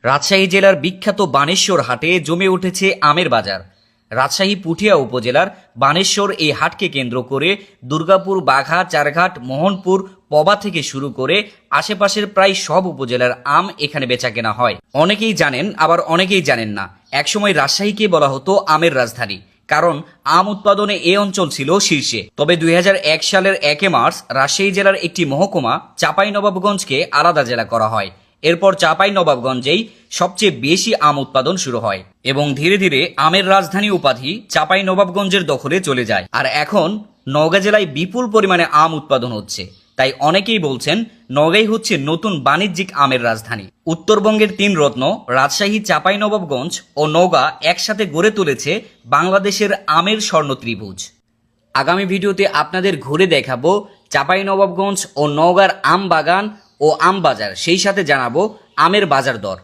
রাজশাহী জেলার বিখ্যাত বানেশ্বর হাটে জমে উঠেছে আমের বাজার। রাজশাহী পুঠিয়া উপজেলার বানেশ্বর এই হাটকে কেন্দ্র করে দুর্গাপুর, বাঘা, চারঘাট, মোহনপুর, পবা থেকে শুরু করে আশেপাশের প্রায় সব উপজেলার আম এখানে বেচাকেনা হয়। অনেকেই জানেন, আবার অনেকেই জানেন না। একসময় রাজশাহীকে বলা হতো আমের রাজধানী, কারণ আম উৎপাদনে এ অঞ্চল ছিল শীর্ষে। তবে ২০০১ সালের ১ মার্চ রাজশাহী জেলার একটি মহকুমা চাঁপাইনবাবগঞ্জকে আলাদা জেলা করা হয়। এরপর চাঁপাইনবাবগঞ্জেই সবচেয়ে বেশি আম উৎপাদন শুরু হয় এবং ধীরে ধীরে আমের রাজধানী উপাধি চাঁপাইনবাবগঞ্জের দখলে চলে যায়। আর এখন নওগাঁ জেলায় বিপুল পরিমাণে আম উৎপাদন হচ্ছে। তাই অনেকেই বলছেন নওগাঁই হচ্ছে নতুন বাণিজ্যিক আমের রাজধানী। উত্তরবঙ্গের তিন রত্ন রাজশাহী, চাঁপাইনবাবগঞ্জ ও নওগাঁ একসাথে গড়ে তুলেছে বাংলাদেশের আমের স্বর্ণ ত্রিভুজ। আগামী ভিডিওতে আপনাদের ঘুরে দেখাবো চাঁপাইনবাবগঞ্জ ও নওগাঁর আম বাগান ও আম বাজার, সেই সাথে জানাবো আমের বাজার দর।